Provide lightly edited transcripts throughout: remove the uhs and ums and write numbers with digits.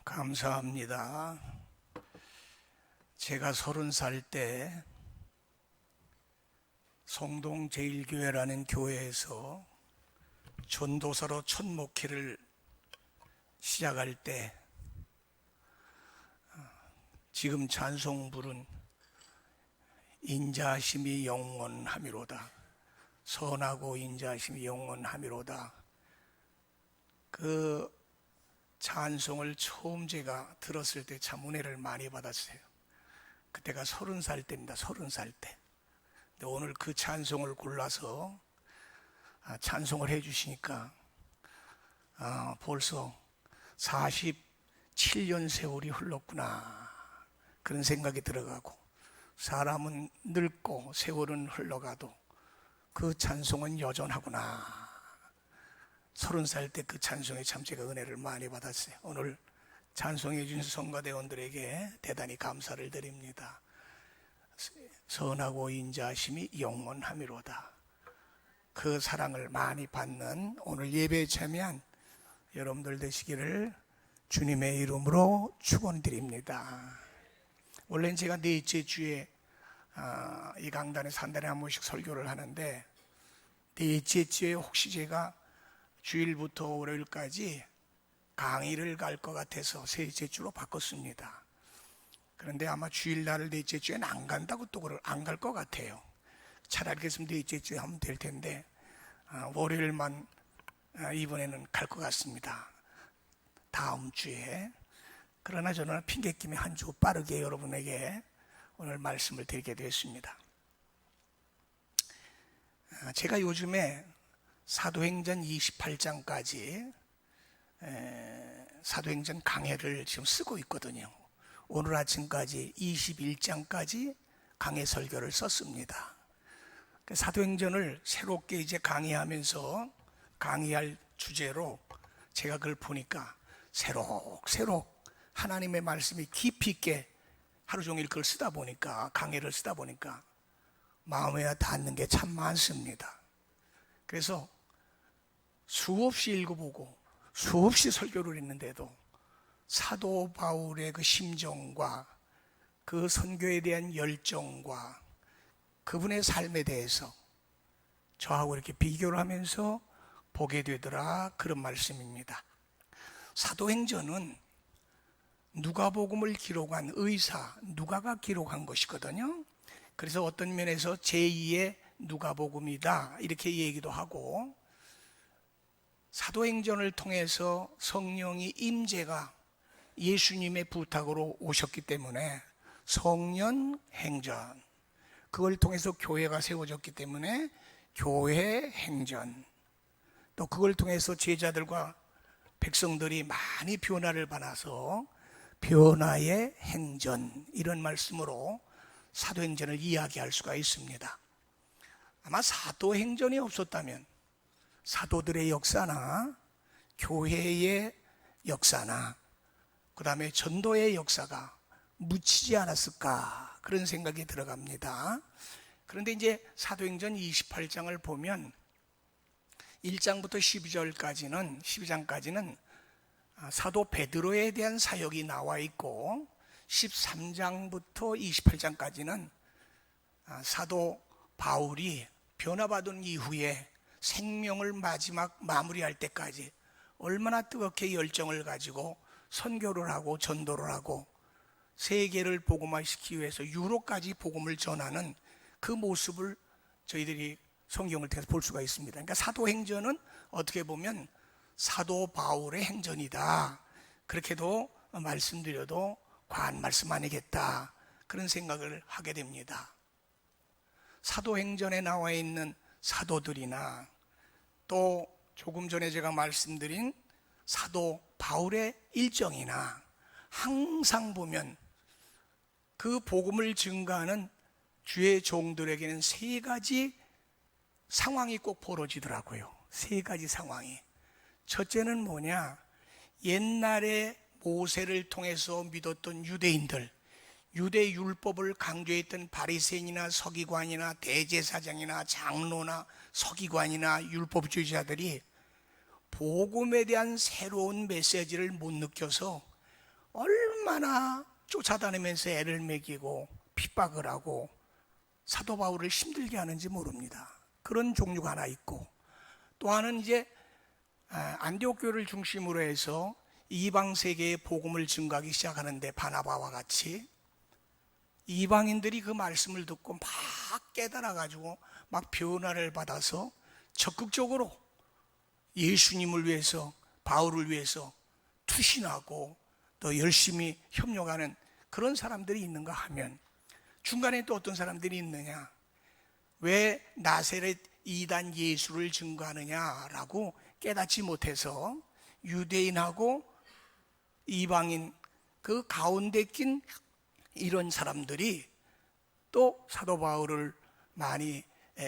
감사합니다. 제가 30살 때 성동제일교회라는 교회에서 전도사로 첫 목회를 시작할 때 지금 찬송 부른 인자하심이 영원하미로다, 선하고 인자하심이 영원하미로다, 그 찬송을 처음 제가 들었을 때 참 은혜를 많이 받았어요. 그때가 30살 때입니다. 30살 때. 근데 오늘 그 찬송을 골라서 찬송을 해 주시니까 벌써 47년 세월이 흘렀구나, 그런 생각이 들어가고, 사람은 늙고 세월은 흘러가도 그 찬송은 여전하구나. 30살 때 그 찬송에 참 제가 은혜를 많이 받았어요. 오늘 찬송해 주신 성가대원들에게 대단히 감사를 드립니다. 선하고 인자하심이 영원하미로다. 그 사랑을 많이 받는 오늘 예배에 참여한 여러분들 되시기를 주님의 이름으로 축원드립니다. 원래는 제가 넷째 주에 이 강단에서 한 달에 한 번씩 설교를 하는데, 넷째 주에 혹시 제가 주일부터 월요일까지 강의를 갈 것 같아서 셋째 주로 바꿨습니다. 그런데 아마 주일날을 넷째 주에는 안 간다고 또 안 갈 것 같아요. 차라리 그랬으면 넷째 주에 하면 될 텐데 월요일만 이번에는 갈 것 같습니다. 다음 주에. 그러나 저는 핑계김에 한 주 빠르게 여러분에게 오늘 말씀을 드리게 되었습니다. 제가 요즘에 사도행전 28장까지 사도행전 강해를 지금 쓰고 있거든요. 오늘 아침까지 21장까지 강해 설교를 썼습니다. 사도행전을 새롭게 이제 강의하면서 강의할 주제로 제가 그걸 보니까 새록 하나님의 말씀이 깊이 있게 하루 종일 그걸 쓰다 보니까, 강해를 쓰다 보니까 마음에 닿는 게 참 많습니다. 그래서 수없이 읽어보고 수없이 설교를 했는데도 사도 바울의 그 심정과 그 선교에 대한 열정과 그분의 삶에 대해서 저하고 이렇게 비교를 하면서 보게 되더라, 그런 말씀입니다. 사도행전은 누가복음을 기록한 의사 누가가 기록한 것이거든요. 그래서 어떤 면에서 제2의 누가복음이다 이렇게 얘기도 하고, 사도행전을 통해서 성령이 임재가 예수님의 부탁으로 오셨기 때문에 성년행전, 그걸 통해서 교회가 세워졌기 때문에 교회행전, 또 그걸 통해서 제자들과 백성들이 많이 변화를 받아서 변화의 행전, 이런 말씀으로 사도행전을 이야기할 수가 있습니다. 아마 사도행전이 없었다면 사도들의 역사나 교회의 역사나 그 다음에 전도의 역사가 묻히지 않았을까, 그런 생각이 들어갑니다. 그런데 이제 사도행전 28장을 보면 1장부터 12장까지는 사도 베드로에 대한 사역이 나와 있고, 13장부터 28장까지는 사도 바울이 변화받은 이후에 생명을 마지막 마무리할 때까지 얼마나 뜨겁게 열정을 가지고 선교를 하고 전도를 하고 세계를 복음화시키기 위해서 유로까지 복음을 전하는 그 모습을 저희들이 성경을 통해서 볼 수가 있습니다. 그러니까 사도행전은 어떻게 보면 사도 바울의 행전이다, 그렇게도 말씀드려도 과한 말씀 아니겠다, 그런 생각을 하게 됩니다. 사도행전에 나와 있는 사도들이나 또 조금 전에 제가 말씀드린 사도 바울의 일정이나 항상 보면 그 복음을 증거하는 주의 종들에게는 세 가지 상황이 꼭 벌어지더라고요. 세 가지 상황이. 첫째는 뭐냐, 옛날에 모세를 통해서 믿었던 유대인들, 유대 율법을 강조했던 바리새인이나 서기관이나 대제사장이나 장로나 서기관이나 율법주의자들이 복음에 대한 새로운 메시지를 못 느껴서 얼마나 쫓아다니면서 애를 먹이고 핍박을 하고 사도 바울을 힘들게 하는지 모릅니다. 그런 종류가 하나 있고, 또 하나는 이제 안디옥 교회를 중심으로 해서 이방 세계의 복음을 증거하기 시작하는데, 바나바와 같이 이방인들이 그 말씀을 듣고 막 깨달아가지고 막 변화를 받아서 적극적으로 예수님을 위해서, 바울을 위해서 투신하고 또 열심히 협력하는 그런 사람들이 있는가 하면, 중간에 또 어떤 사람들이 있느냐, 왜 나사렛 이단 예수를 증거하느냐라고 깨닫지 못해서 유대인하고 이방인 그 가운데 낀 이런 사람들이 또 사도 바울을 많이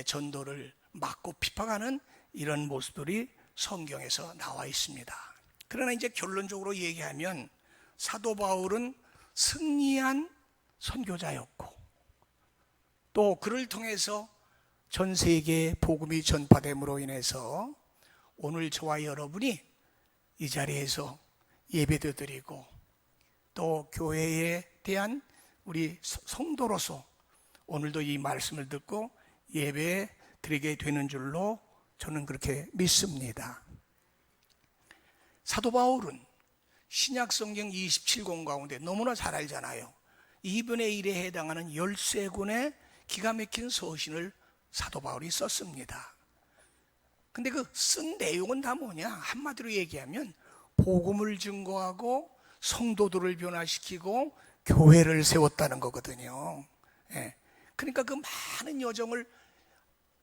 전도를 막고 핍박하는 이런 모습들이 성경에서 나와 있습니다. 그러나 이제 결론적으로 얘기하면 사도 바울은 승리한 선교자였고, 또 그를 통해서 전 세계에 복음이 전파됨으로 인해서 오늘 저와 여러분이 이 자리에서 예배도 드리고 또 교회에 대한 우리 성도로서 오늘도 이 말씀을 듣고 예배 드리게 되는 줄로 저는 그렇게 믿습니다. 사도 바울은 신약 성경 27권 가운데 너무나 잘 알잖아요. 2분의 1에 해당하는 13권의 기가 막힌 서신을 사도 바울이 썼습니다. 근데 그 쓴 내용은 다 뭐냐? 한마디로 얘기하면 복음을 증거하고 성도들을 변화시키고 교회를 세웠다는 거거든요. 그러니까 그 많은 여정을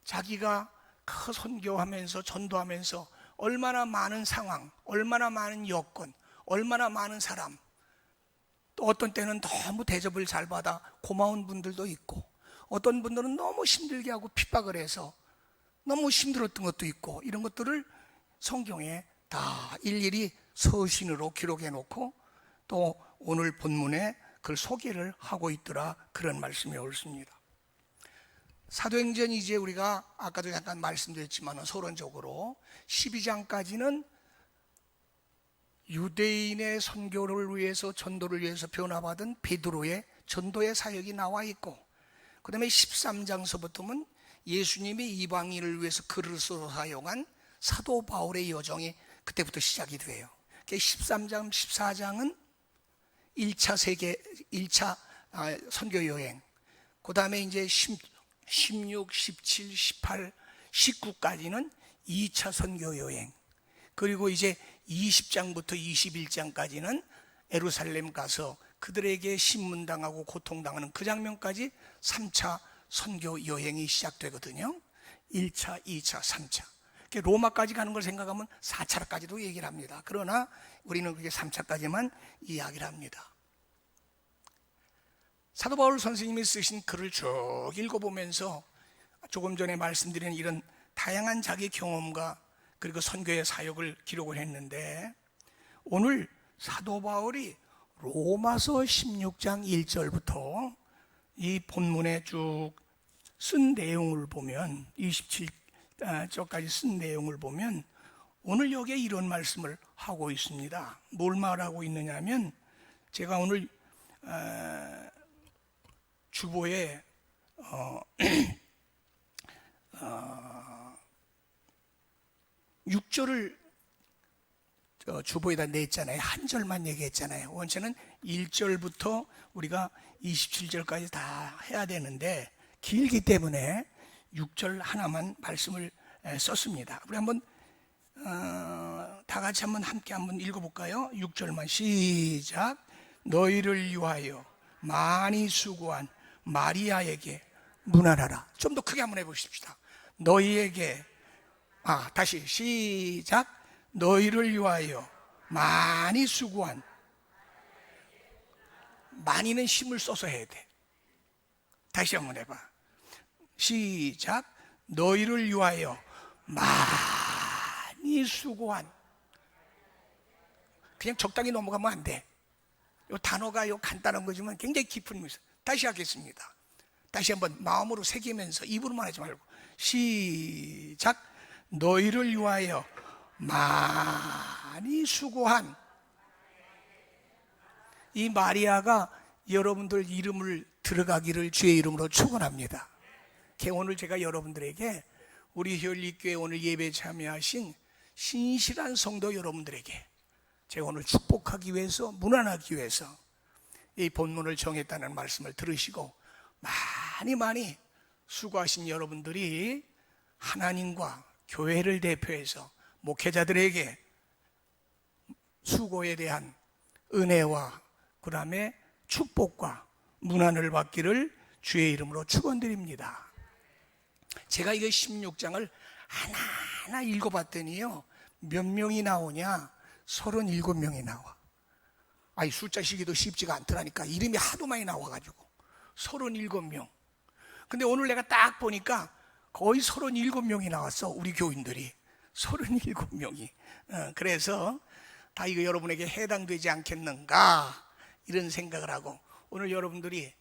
자기가 그 선교하면서 전도하면서 얼마나 많은 상황, 얼마나 많은 여건, 얼마나 많은 사람, 또 어떤 때는 너무 대접을 잘 받아 고마운 분들도 있고, 어떤 분들은 너무 힘들게 하고 핍박을 해서 너무 힘들었던 것도 있고, 이런 것들을 성경에 다 일일이 서신으로 기록해 놓고 또 오늘 본문에 그걸 소개를 하고 있더라, 그런 말씀이 옳습니다. 사도행전 이제 우리가 아까도 잠깐 말씀드렸지만 서론적으로 12장까지는 유대인의 선교를 위해서, 전도를 위해서 변화받은 베드로의 전도의 사역이 나와 있고, 그 다음에 13장서부터는 예수님이 이방인을 위해서 글을 써서 사용한 사도 바울의 여정이 그때부터 시작이 돼요. 13장, 14장은 1차 선교 여행, 그 다음에 이제 16, 17, 18, 19까지는 2차 선교 여행, 그리고 이제 20장부터 21장까지는 예루살렘 가서 그들에게 신문당하고 고통당하는 그 장면까지 3차 선교 여행이 시작되거든요. 1차, 2차, 3차. 로마까지 가는 걸 생각하면 4차까지도 얘기를 합니다. 그러나 우리는 그게 3차까지만 이야기를 합니다. 사도 바울 선생님이 쓰신 글을 쭉 읽어보면서 조금 전에 말씀드린 이런 다양한 자기 경험과 그리고 선교의 사역을 기록을 했는데, 오늘 사도 바울이 로마서 16장 1절부터 이 본문에 쭉 쓴 내용을 보면, 27절까지 쓴 내용을 보면 오늘 여기에 이런 말씀을 하고 있습니다. 뭘 말하고 있느냐 하면, 제가 오늘 주보에 6절을 주보에다 냈잖아요. 한 절만 얘기했잖아요. 원체는 1절부터 우리가 27절까지 다 해야 되는데 길기 때문에 6절 하나만 말씀을 썼습니다. 우리 한번 다 같이 함께 한번 읽어볼까요? 6절만 시작. 너희를 위하여 많이 수고한 마리아에게 문안하라. 좀 더 크게 한번 해보십시다. 너희에게, 다시 시작. 너희를 위하여 많이 수고한, 많이는 힘을 써서 해야 돼. 다시 한번 해봐. 시작. 너희를 위하여 많이 수고한. 그냥 적당히 넘어가면 안 돼. 이 단어가 간단한 거지만 굉장히 깊은 의미 있어요. 다시 하겠습니다. 다시 한번 마음으로 새기면서 입으로만 하지 말고 시작. 너희를 위하여 많이 수고한. 이 마리아가 여러분들 이름을 들어가기를 주의 이름으로 축원합니다. 오늘 제가 여러분들에게 우리 혈리교회 오늘 예배 참여하신 신실한 성도 여러분들에게 제가 오늘 축복하기 위해서, 문안하기 위해서 이 본문을 정했다는 말씀을 들으시고 많이 수고하신 여러분들이 하나님과 교회를 대표해서 목회자들에게 수고에 대한 은혜와 그 다음에 축복과 문안을 받기를 주의 이름으로 축원드립니다. 제가 이거 16장을 하나하나 읽어봤더니요, 몇 명이 나오냐? 37명이 나와. 아니, 숫자 시기도 쉽지가 않더라니까. 이름이 하도 많이 나와가지고 37명. 근데 오늘 내가 딱 보니까 거의 37명이 나왔어. 우리 교인들이 37명이. 그래서 다 이거 여러분에게 해당되지 않겠는가 이런 생각을 하고, 오늘 여러분들이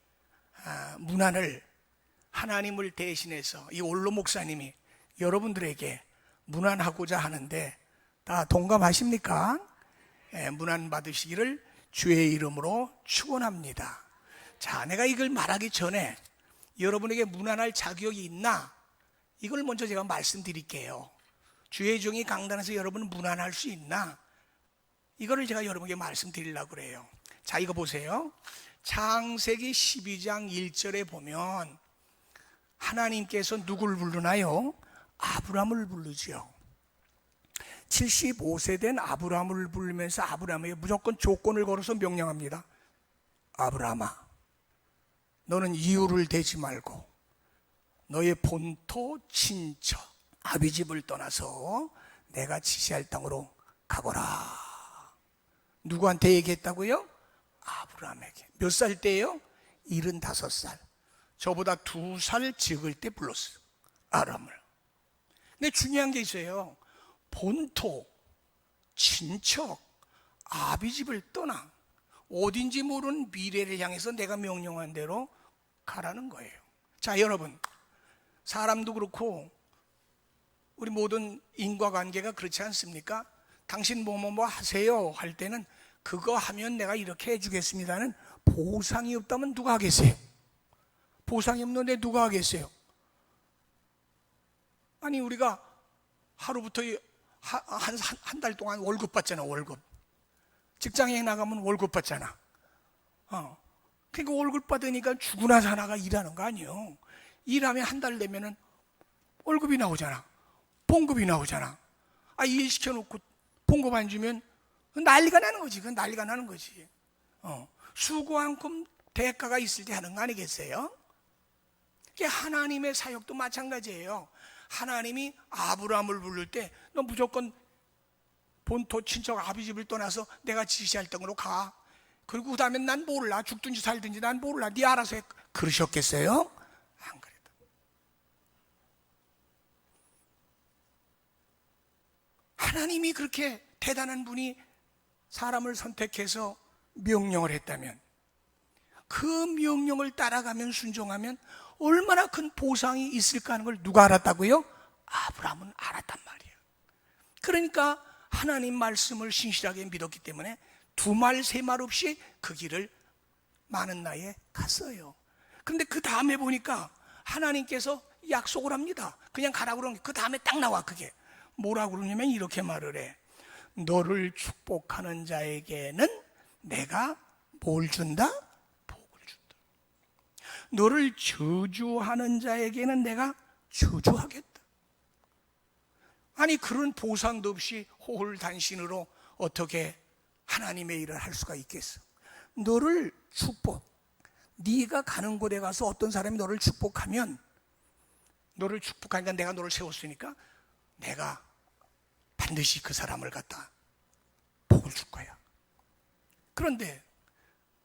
문안을 하나님을 대신해서 이 올로 목사님이 여러분들에게 문안하고자 하는데 다 동감하십니까? 문안 받으시기를 주의 이름으로 축원합니다. 자, 내가 이걸 말하기 전에 여러분에게 문안할 자격이 있나? 이걸 먼저 제가 말씀드릴게요. 주의 종이 강단에서 여러분 문안할 수 있나? 이거를 제가 여러분에게 말씀드리려고 그래요. 자, 이거 보세요. 창세기 12장 1절에 보면 하나님께서 누굴 부르나요? 아브람을 부르죠. 75세 된 아브람을 부르면서 아브람에게 무조건 조건을 걸어서 명령합니다. 아브람아, 너는 이유를 대지 말고 너의 본토, 친척, 아비집을 떠나서 내가 지시할 땅으로 가거라. 누구한테 얘기했다고요? 아브람에게. 몇 살 때예요? 75살. 저보다 2살 적을 때 불렀어요, 아람을. 근데 중요한 게 있어요. 본토, 친척, 아비집을 떠나 어딘지 모르는 미래를 향해서 내가 명령한 대로 가라는 거예요. 자, 여러분, 사람도 그렇고 우리 모든 인과관계가 그렇지 않습니까? 당신 뭐 하세요 할 때는 그거 하면 내가 이렇게 해주겠습니다는 보상이 없다면 누가 하겠어요? 보상이 없는데 누가 하겠어요? 아니, 우리가 하루부터 한 달 동안 월급 받잖아. 월급. 직장에 나가면 월급 받잖아. 그러니까 월급 받으니까 죽으나 사나가 일하는 거 아니에요. 일하면 한 달 되면은 월급이 나오잖아. 봉급이 나오잖아. 일 시켜놓고 봉급 안 주면 난리가 나는 거지. 그건 난리가 나는 거지. 수고한 큼 대가가 있을 때 하는 거 아니겠어요? 하나님의 사역도 마찬가지예요. 하나님이 아브라함을 부를 때 너 무조건 본토 친척 아비집을 떠나서 내가 지시할 땅으로 가. 그리고 그 다음에 난 몰라. 죽든지 살든지 난 몰라. 네 알아서 해. 그러셨겠어요? 안 그래도. 하나님이 그렇게 대단한 분이 사람을 선택해서 명령을 했다면, 그 명령을 따라가면, 순종하면 얼마나 큰 보상이 있을까 하는 걸 누가 알았다고요? 아브라함은 알았단 말이에요. 그러니까 하나님 말씀을 신실하게 믿었기 때문에 두 말 세 말 없이 그 길을 많은 나이에 갔어요. 그런데 그 다음에 보니까 하나님께서 약속을 합니다. 그냥 가라고 그러는 게 그 다음에 딱 나와. 그게 뭐라고 그러냐면 이렇게 말을 해. 너를 축복하는 자에게는 내가 뭘 준다? 복을 준다. 너를 저주하는 자에게는 내가 저주하겠다. 아니, 그런 보상도 없이 호홀단신으로 어떻게 하나님의 일을 할 수가 있겠어? 너를 네가 가는 곳에 가서 어떤 사람이 너를 축복하면, 너를 축복하니까 내가 너를 세웠으니까 내가 반드시 그 사람을 갖다 복을 줄 거야. 그런데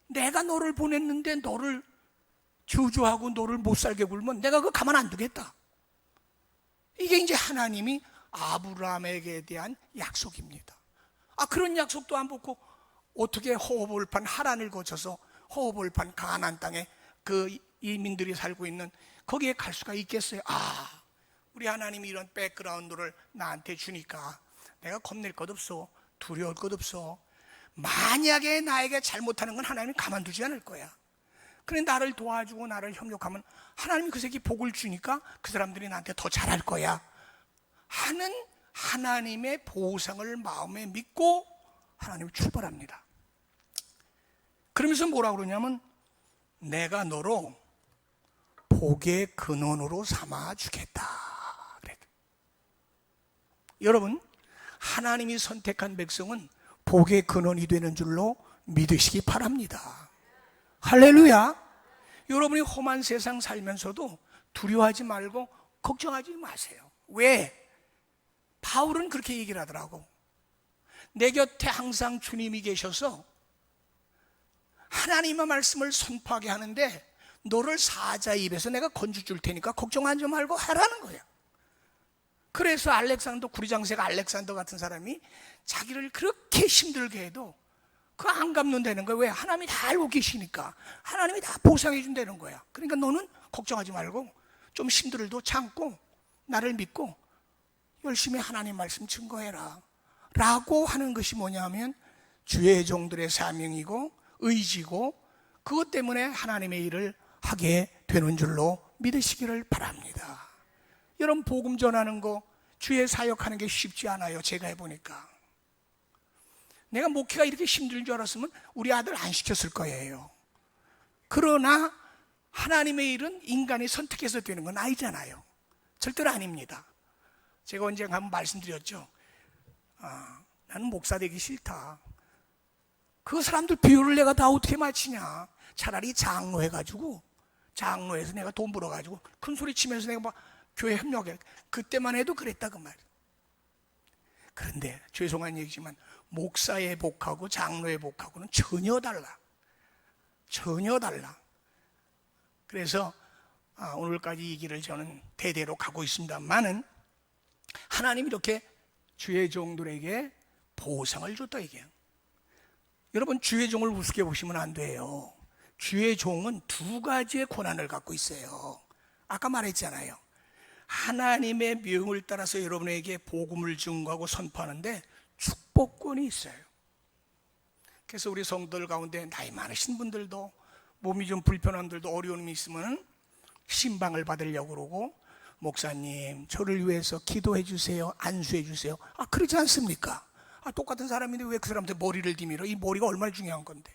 내가 너를 보냈는데 너를 저주하고 너를 못 살게 굴면 내가 그거 가만 안 두겠다. 이게 이제 하나님이 아브라함에게 대한 약속입니다. 그런 약속도 안 받고 어떻게 호흡을판 하란을 거쳐서 호흡을판 가나안 땅에 그 이민들이 살고 있는 거기에 갈 수가 있겠어요? 우리 하나님이 이런 백그라운드를 나한테 주니까 내가 겁낼 것 없어. 두려울 것 없어. 만약에 나에게 잘못하는 건 하나님이 가만두지 않을 거야. 그래 나를 도와주고 나를 협력하면 하나님이 그 새끼 복을 주니까 그 사람들이 나한테 더 잘할 거야 하는 하나님의 보상을 마음에 믿고 하나님이 출발합니다. 그러면서 뭐라고 그러냐면 내가 너로 복의 근원으로 삼아 주겠다. 그래. 여러분, 하나님이 선택한 백성은 복의 근원이 되는 줄로 믿으시기 바랍니다. 할렐루야. 여러분이 험한 세상 살면서도 두려워하지 말고 걱정하지 마세요. 왜? 바울은 그렇게 얘기를 하더라고. 내 곁에 항상 주님이 계셔서 하나님의 말씀을 선포하게 하는데 너를 사자의 입에서 내가 건져 줄 테니까 걱정하지 말고 하라는 거야. 그래서 알렉산더, 구리장색 알렉산더 같은 사람이 자기를 그렇게 힘들게 해도 그거 안 갚는다는 거야. 왜? 하나님이 다 알고 계시니까. 하나님이 다 보상해 준다는 거야. 그러니까 너는 걱정하지 말고 좀 힘들어도 참고 나를 믿고 열심히 하나님 말씀 증거해라 라고 하는 것이 뭐냐면 주의 종들의 사명이고 의지고 그것 때문에 하나님의 일을 하게 되는 줄로 믿으시기를 바랍니다. 여러분, 복음 전하는 거, 주의 사역하는 게 쉽지 않아요. 제가 해보니까. 내가 목회가 이렇게 힘든 줄 알았으면 우리 아들 안 시켰을 거예요. 그러나 하나님의 일은 인간이 선택해서 되는 건 아니잖아요. 절대로 아닙니다. 제가 언젠가 한번 말씀드렸죠. 나는 목사 되기 싫다. 그 사람들 비율을 내가 다 어떻게 맞히냐. 차라리 장로 해가지고 장로에서 내가 돈 벌어가지고 큰 소리 치면서 내가 막 교회 협력해. 그때만 해도 그랬다 그 말이에요. 그런데 죄송한 얘기지만 목사의 복하고 장로의 복하고는 전혀 달라. 전혀 달라. 그래서 오늘까지 이 길을 저는 대대로 가고 있습니다만은 하나님이 이렇게 주의 종들에게 보상을 줬다 이게요. 여러분, 주의 종을 우습게 보시면 안 돼요. 주의 종은 두 가지의 권한을 갖고 있어요. 아까 말했잖아요. 하나님의 명을 따라서 여러분에게 복음을 증거하고 선포하는데 축복권이 있어요. 그래서 우리 성도들 가운데 나이 많으신 분들도 몸이 좀 불편한 분들도 어려움이 있으면 신방을 받으려고 그러고 목사님 저를 위해서 기도해 주세요, 안수해 주세요. 그러지 않습니까? 똑같은 사람인데 왜 그 사람한테 머리를 디밀어? 이 머리가 얼마나 중요한 건데.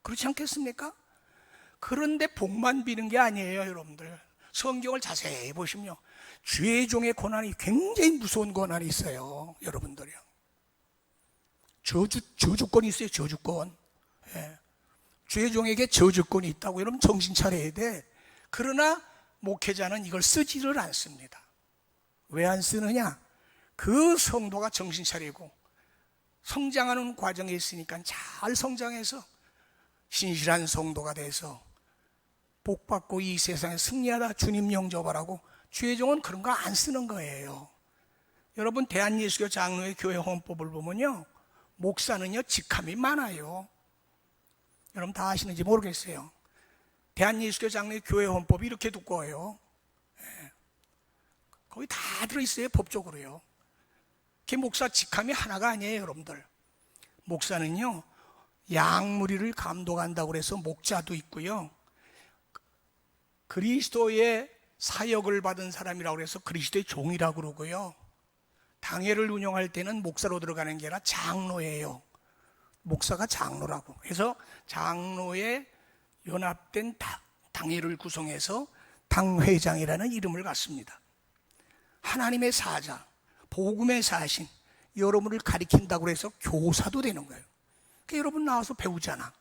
그렇지 않겠습니까? 그런데 복만 비는 게 아니에요. 여러분들 성경을 자세히 보시면요, 주의 종의 권한이 굉장히 무서운 권한이 있어요. 여러분들이요, 저주권이 있어요. 저주권. 예. 주의 종에게 저주권이 있다고. 여러분 정신 차려야 돼. 그러나 목회자는 이걸 쓰지를 않습니다. 왜 안 쓰느냐? 그 성도가 정신 차리고 성장하는 과정에 있으니까 잘 성장해서 신실한 성도가 돼서 복받고 이 세상에 승리하다 주님 영접하라고 주의 종은 그런 거 안 쓰는 거예요. 여러분, 대한예수교 장로의 교회 헌법을 보면요, 목사는요 직함이 많아요. 여러분 다 아시는지 모르겠어요. 대한예수교 장로의 교회 헌법이 이렇게 두꺼워요. 거기 다 들어있어요. 법적으로요. 그게 목사 직함이 하나가 아니에요. 여러분들, 목사는요 양무리를 감독한다고 해서 목자도 있고요, 그리스도의 사역을 받은 사람이라고 해서 그리스도의 종이라고 그러고요, 당회를 운영할 때는 목사로 들어가는 게 아니라 장로예요. 목사가 장로라고. 그래서 장로에 연합된 당회를 구성해서 당회장이라는 이름을 갖습니다. 하나님의 사자, 복음의 사신, 여러분을 가리킨다고 해서 교사도 되는 거예요. 그러니까 여러분 나와서 배우잖아.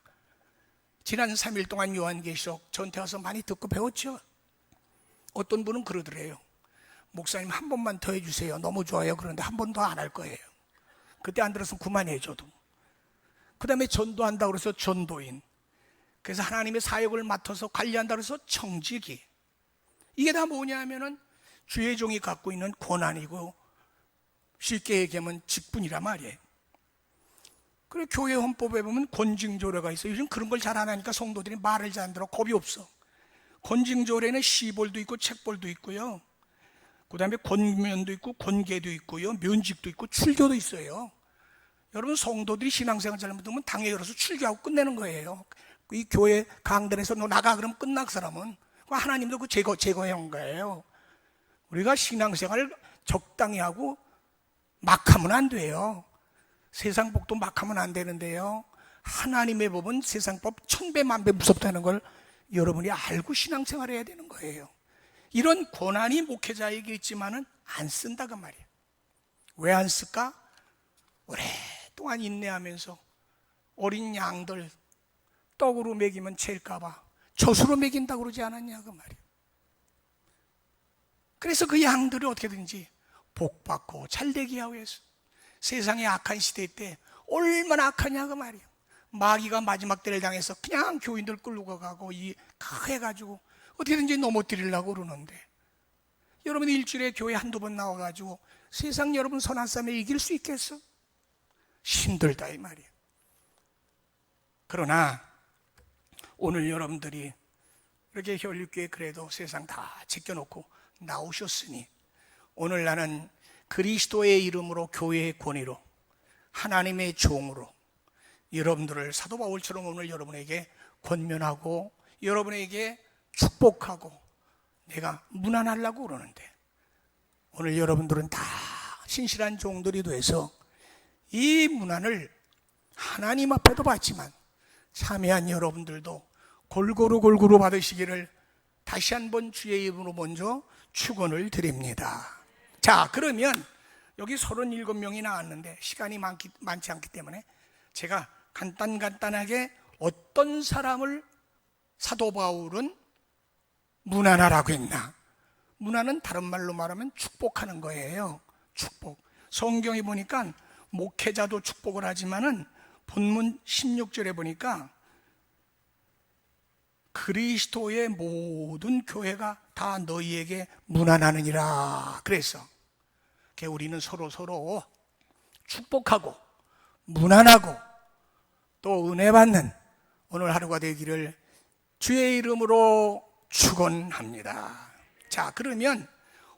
지난 3일 동안 요한계시록 전태 와서 많이 듣고 배웠죠. 어떤 분은 그러더래요. 목사님 한 번만 더 해주세요. 너무 좋아요. 그런데 한 번 더 안 할 거예요. 그때 안 들었으면 그만해줘도. 그 다음에 전도한다고 해서 전도인, 그래서 하나님의 사역을 맡아서 관리한다고 해서 청지기. 이게 다 뭐냐 하면은 주의 종이 갖고 있는 권한이고 쉽게 얘기하면 직분이란 말이에요. 그리고 교회 헌법에 보면 권징조례가 있어요. 요즘 그런 걸 잘 안 하니까 성도들이 말을 잘 안 들어. 겁이 없어. 권징조례는 시벌도 있고 책벌도 있고요, 그 다음에 권면도 있고 권계도 있고요, 면직도 있고 출교도 있어요. 여러분, 성도들이 신앙생활 잘못하면 당회 열어서 출교하고 끝내는 거예요. 이 교회 강단에서 너 나가 그러면 끝나. 그 사람은 하나님도 그 제거한 거예요. 우리가 신앙생활을 적당히 하고 막 하면 안 돼요. 세상 복도 막 하면 안 되는데요, 하나님의 법은 세상 법 1000배 만배 무섭다는 걸 여러분이 알고 신앙생활 해야 되는 거예요. 이런 고난이 목회자에게 있지만은 안 쓴다 그 말이에요. 왜 안 쓸까? 오랫동안 인내하면서 어린 양들 떡으로 먹이면 챌까봐 젖으로 먹인다고 그러지 않았냐 그 말이에요. 그래서 그 양들을 어떻게든지 복받고 잘되게 하기 위해서, 세상의 악한 시대 때 얼마나 악하냐 그 말이에요. 마귀가 마지막 때를 당해서 그냥 교인들 끌고 가고 해가지고 어떻게든지 넘어뜨리려고 그러는데, 여러분이 일주일에 교회 한두 번 나와가지고 세상 여러분 선한 싸움에 이길 수 있겠어? 힘들다 이 말이에요. 그러나 오늘 여러분들이 이렇게 혈육교회 그래도 세상 다 제껴놓고 나오셨으니, 오늘 나는 그리스도의 이름으로, 교회의 권위로, 하나님의 종으로 여러분들을 사도 바울처럼 오늘 여러분에게 권면하고 여러분에게 축복하고 내가 문안하려고 그러는데, 오늘 여러분들은 다 신실한 종들이 돼서 이 문안을 하나님 앞에도 받지만 참여한 여러분들도 골고루 받으시기를 다시 한번 주의 이름으로 먼저 축원을 드립니다. 자, 그러면 여기 37명이 나왔는데 시간이 많지 않기 때문에 제가 간단하게 어떤 사람을 사도 바울은 문안하라고 했나? 문안은 다른 말로 말하면 축복하는 거예요. 축복. 성경에 보니까 목회자도 축복을 하지만은 본문 16절에 보니까 그리스도의 모든 교회가 다 너희에게 문안하느니라 그래서 우리는 서로 축복하고 문안하고 또 은혜 받는 오늘 하루가 되기를 주의 이름으로 축원합니다. 자, 그러면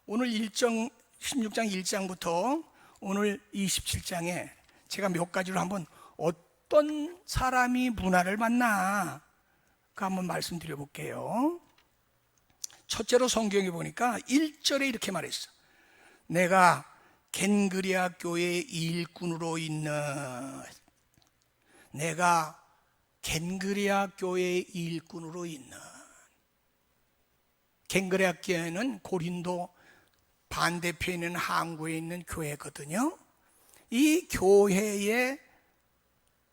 오늘 16장 1장부터 오늘 27장에 제가 몇 가지로 한번 어떤 사람이 문안을 받나 그 한번 말씀드려 볼게요. 첫째로 성경에 보니까 1절에 이렇게 말했어. 내가 겐그리아 교회의 일꾼으로 있는, 내가 겐그리아 교회의 일꾼으로 있는. 겐그리아 교회는 고린도 반대편에 있는 항구에 있는 교회거든요. 이 교회에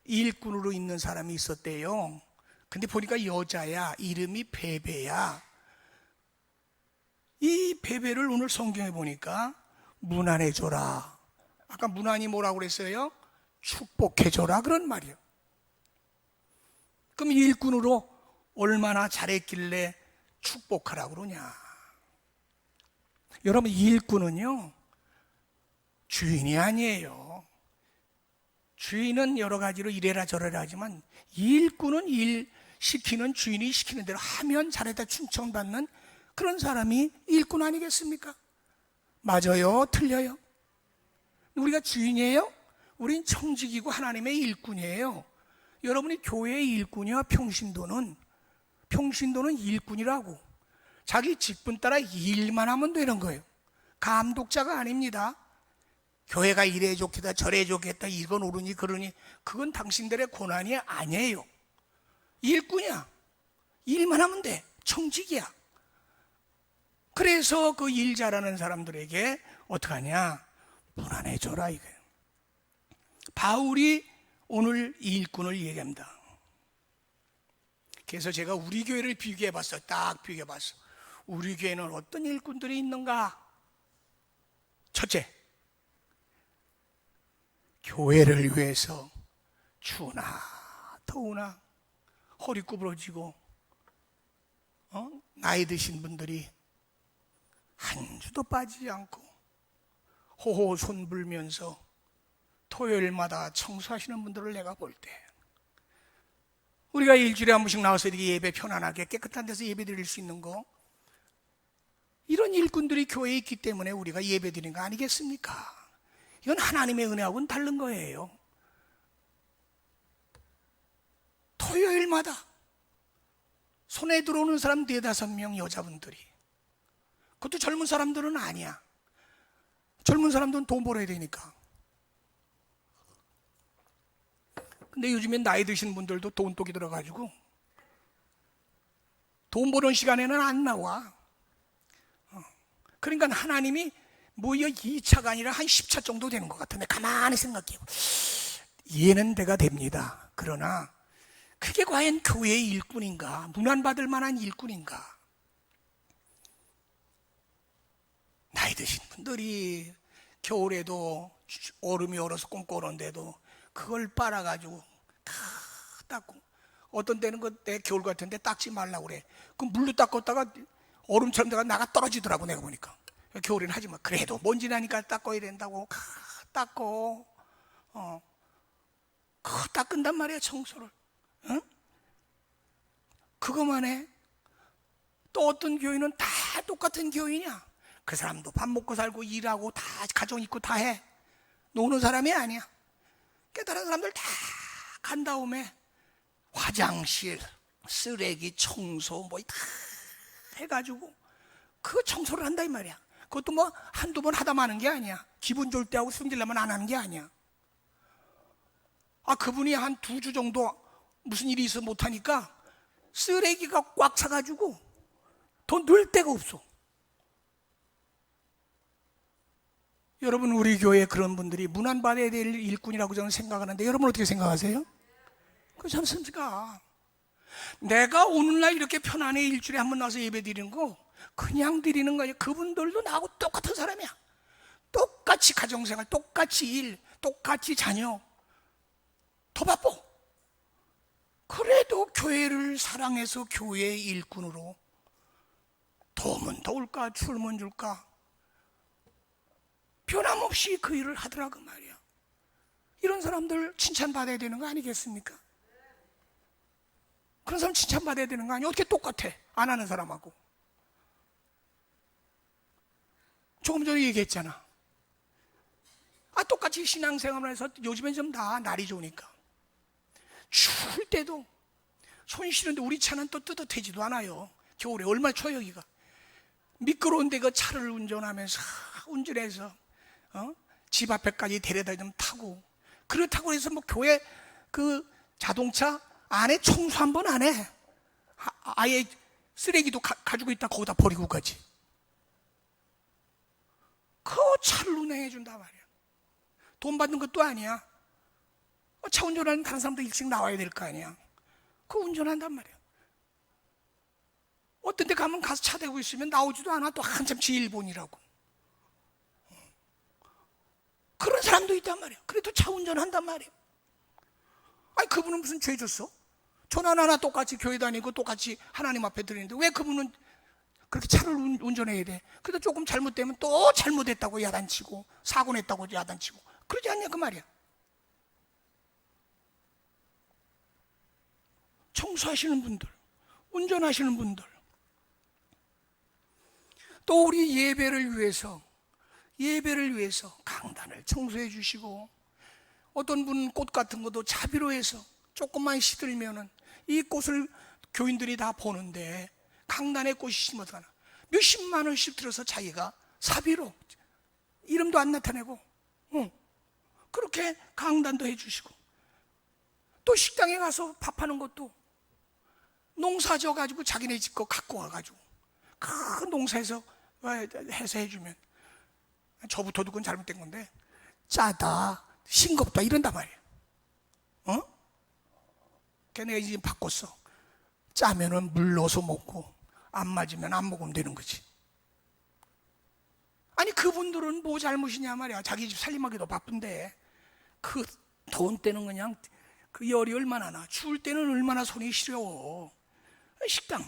일꾼으로 있는 사람이 있었대요. 근데 보니까 여자야. 이름이 베베야. 이 베베를 오늘 성경에 보니까 문안해줘라. 아까 문안이 뭐라고 그랬어요? 축복해줘라 그런 말이에요. 그럼 일꾼으로 얼마나 잘했길래 축복하라고 그러냐? 여러분, 일꾼은요 주인이 아니에요. 주인은 여러 가지로 이래라 저래라 하지만 일꾼은 일 시키는, 주인이 시키는 대로 하면 잘했다 칭찬받는 그런 사람이 일꾼 아니겠습니까? 맞아요? 틀려요? 우리가 주인이에요? 우린 청직이고 하나님의 일꾼이에요. 여러분이 교회의 일꾼이야. 평신도는 일꾼이라고 자기 직분 따라 일만 하면 되는 거예요. 감독자가 아닙니다. 교회가 이래 좋겠다 저래 좋겠다 이건 옳으니 그러니 그건 당신들의 고난이 아니에요. 일꾼이야. 일만 하면 돼. 청직이야. 그래서 그 일 잘하는 사람들에게 어떡하냐? 문안해줘라 이거예요. 바울이 오늘 이 일꾼을 얘기합니다. 그래서 제가 우리 교회를 비교해봤어요. 딱 비교해봤어. 우리 교회는 어떤 일꾼들이 있는가? 첫째, 교회를 위해서 추우나 더우나 허리 구부러지고 나이 드신 분들이 한 주도 빠지지 않고 호호 손 불면서 토요일마다 청소하시는 분들을 내가 볼 때, 우리가 일주일에 한 번씩 나와서 이렇게 예배 편안하게 깨끗한 데서 예배 드릴 수 있는 거, 이런 일꾼들이 교회에 있기 때문에 우리가 예배 드리는 거 아니겠습니까? 이건 하나님의 은혜하고는 다른 거예요. 날마다 손에 들어오는 사람 4-5명 여자분들이. 그것도 젊은 사람들은 아니야. 젊은 사람들은 돈 벌어야 되니까. 근데 요즘엔 나이 드신 분들도 돈독이 들어가지고 돈 버는 시간에는 안 나와. 그러니까 하나님이 뭐야 2차가 아니라 한 10차 정도 되는 것 같은데 가만히 생각해요. 이해는 내가 됩니다. 그러나 그게 과연 교회의 일꾼인가? 문안받을 만한 일꾼인가? 나이 드신 분들이 겨울에도 얼음이 얼어서 꼼꼼한데도 그걸 빨아가지고 다 닦고, 어떤 때는 그때 겨울 같은데 닦지 말라고 그래. 그 물로 닦았다가 얼음처럼 내가 나가 떨어지더라고. 내가 보니까 겨울에는 하지 마. 그래도 먼지 나니까 닦아야 된다고 닦고 그거 닦은단 말이야, 청소를. 응? 그것만 해. 또 어떤 교인은 다 똑같은 교인이야. 그 사람도 밥 먹고 살고 일하고 다 가정 있고 다 해. 노는 사람이 아니야. 깨달은 사람들 다 간 다음에 화장실, 쓰레기 청소 뭐 다 해가지고 그 청소를 한다 이 말이야. 그것도 뭐 한두 번 하다 마는 게 아니야. 기분 좋을 때 하고 승질나면 안 하는 게 아니야. 그분이 한 2주 정도 무슨 일이 있어 못하니까 쓰레기가 꽉 차가지고 더 넣을 데가 없어. 여러분, 우리 교회에 그런 분들이 문안받아야 될 일꾼이라고 저는 생각하는데 여러분 어떻게 생각하세요? 그렇지 않습니까? 내가 오늘날 이렇게 편안히 일주일에 한 번 나와서 예배 드리는 거 그냥 드리는 거예요. 그분들도 나하고 똑같은 사람이야. 똑같이 가정생활, 똑같이 일, 똑같이 자녀. 더 바빠. 그래도 교회를 사랑해서 교회의 일꾼으로 도움은 도울까 출문 줄까 변함없이 그 일을 하더라고 말이야. 이런 사람들 칭찬받아야 되는 거 아니겠습니까? 그런 사람 칭찬받아야 되는 거 아니야? 어떻게 똑같아? 안 하는 사람하고. 조금 전에 얘기했잖아. 똑같이 신앙생활을 해서 요즘엔 좀 다 날이 좋으니까 추울 때도 손 시는데 우리 차는 또 뜨뜻하지도 않아요. 겨울에 얼마나 추워요. 여기가 미끄러운데 그 차를 운전하면서 운전해서 집 앞에까지 데려다 좀 타고, 그렇다고 해서 뭐 교회 그 자동차 안에 청소 한 번 안 해. 아예 쓰레기도 가지고 있다 거기다 버리고 가지. 그 차를 운행해 준단 말이야. 돈 받는 것도 아니야. 차 운전하는 다른 사람도 일찍 나와야 될 거 아니야. 그거 운전한단 말이야. 어떤 데 가면 가서 차 대고 있으면 나오지도 않아. 또 한참 지일본이라고. 그런 사람도 있단 말이야. 그래도 차 운전한단 말이야. 그분은 무슨 죄 졌어? 저나 나나 똑같이 교회 다니고 똑같이 하나님 앞에 드리는데 왜 그분은 그렇게 차를 운전해야 돼? 그래도 조금 잘못되면 또 잘못했다고 야단치고 사고 냈다고 야단치고 그러지 않냐 그 말이야. 청소하시는 분들, 운전하시는 분들, 또 우리 예배를 위해서 강단을 청소해 주시고, 어떤 분은 꽃 같은 것도 자비로 해서 조금만 시들면은 이 꽃을 교인들이 다 보는데 강단에 꽃이 심어서 몇십만 원씩 들어서 자기가 사비로 이름도 안 나타내고 그렇게 강단도 해주시고, 또 식당에 가서 밥하는 것도 농사 져가지고 자기네 집 거 갖고 와가지고 그 농사에서 해서 해주면 저부터도 그건 잘못된 건데 짜다 싱겁다 이런단 말이야. 걔네가 이제 바꿨어. 짜면은 물 넣어서 먹고 안 맞으면 안 먹으면 되는 거지. 아니 그분들은 뭐 잘못이냐 말이야. 자기 집 살림하기도 바쁜데 그 더운 때는 그냥 그 열이 얼마나 나, 추울 때는 얼마나 손이 시려워. 식당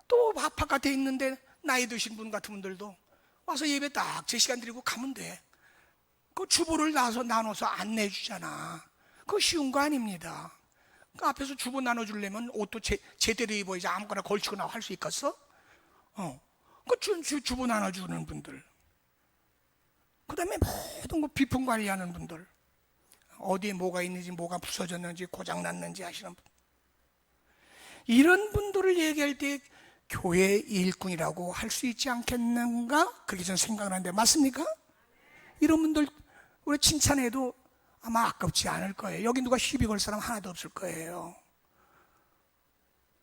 또 바깥에 있는데 나이 드신 분 같은 분들도 와서 예배 딱 제 시간 드리고 가면 돼. 그 주보를 나눠서 안내해 주잖아. 그거 쉬운 거 아닙니다. 그 앞에서 주보 나눠주려면 옷도 제대로 입어야지 아무거나 걸치거나 할 수 있겠어? 그 주보 나눠주는 분들, 그 다음에 모든 거 비품 관리하는 분들, 어디에 뭐가 있는지, 뭐가 부서졌는지, 고장났는지 하시는 분, 이런 분들을 얘기할 때 교회 일꾼이라고 할 수 있지 않겠는가? 그렇게 저는 생각을 하는데 맞습니까? 이런 분들 우리 칭찬해도 아마 아깝지 않을 거예요. 여기 누가 시비 걸 사람 하나도 없을 거예요.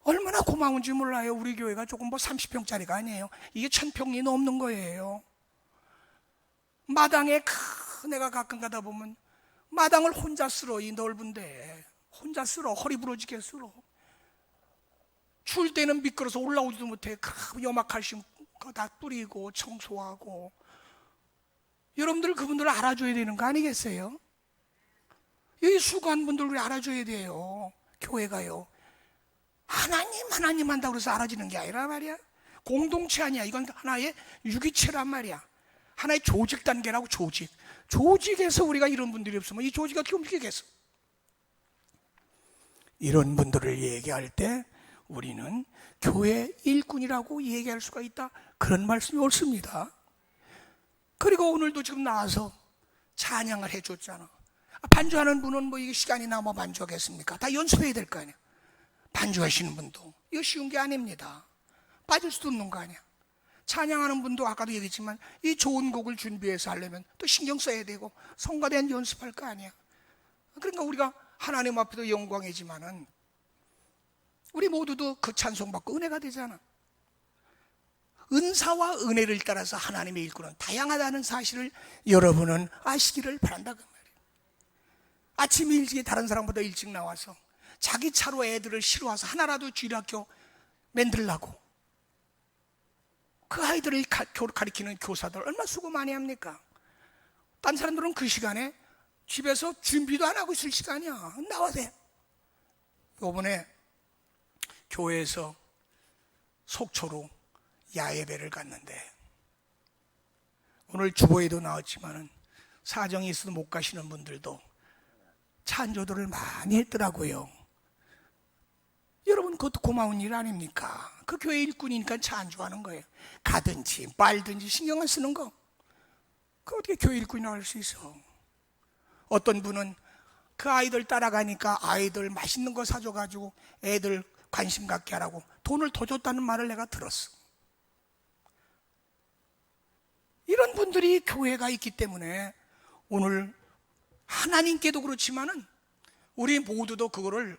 얼마나 고마운지 몰라요. 우리 교회가 조금 뭐 30평짜리가 아니에요. 이게 1000평이 넘는 거예요. 마당에 내가 가끔 가다 보면 마당을 혼자 쓸어. 이 넓은데 혼자 쓸어. 허리 부러지게 쓸어. 추울 때는 미끄러서 올라오지도 못해. 염화칼슘 다 뿌리고 청소하고. 여러분들 그분들을 알아줘야 되는 거 아니겠어요? 여기 수고한 분들 우리 알아줘야 돼요. 교회가요, 하나님 한다고 해서 알아지는 게 아니라 말이야. 공동체 아니야. 이건 하나의 유기체란 말이야. 하나의 조직 단계라고. 조직에서 우리가 이런 분들이 없으면 이 조직이 어떻게 움직이겠어? 이런 분들을 얘기할 때 우리는 교회 일꾼이라고 얘기할 수가 있다, 그런 말씀이 옳습니다. 그리고 오늘도 지금 나와서 찬양을 해줬잖아. 반주하는 분은 뭐 이게 시간이 남아 반주하겠습니까? 다 연습해야 될 거 아니야. 반주하시는 분도 이거 쉬운 게 아닙니다. 빠질 수도 없는 거 아니야. 찬양하는 분도 아까도 얘기했지만 이 좋은 곡을 준비해서 하려면 또 신경 써야 되고 성가대한 연습할 거 아니야. 그러니까 우리가 하나님 앞에도 영광이지만은 우리 모두도 그 찬송 받고 은혜가 되잖아. 은사와 은혜를 따라서 하나님의 일꾼은 다양하다는 사실을 여러분은 아시기를 바란다 그 말이에요. 아침 일찍 다른 사람보다 일찍 나와서 자기 차로 애들을 실어와서 하나라도 주일학교 만들라고 그 아이들을 가리키는 교사들 얼마나 수고 많이 합니까? 딴 사람들은 그 시간에 집에서 준비도 안 하고 있을 시간이야. 나와서 해. 이번에 교회에서 속초로 야예배를 갔는데 오늘 주보에도 나왔지만은 사정이 있어도 못 가시는 분들도 찬조들을 많이 했더라고요. 여러분 그것도 고마운 일 아닙니까? 그 교회 일꾼이니까 찬조하는 거예요. 가든지 말든지 신경 안 쓰는 거. 그 어떻게 교회 일꾼이라고 할 수 있어? 어떤 분은 그 아이들 따라가니까 아이들 맛있는 거 사줘가지고 애들 관심 갖게 하라고 돈을 더 줬다는 말을 내가 들었어. 이런 분들이 교회가 있기 때문에 오늘 하나님께도 그렇지만은 우리 모두도 그거를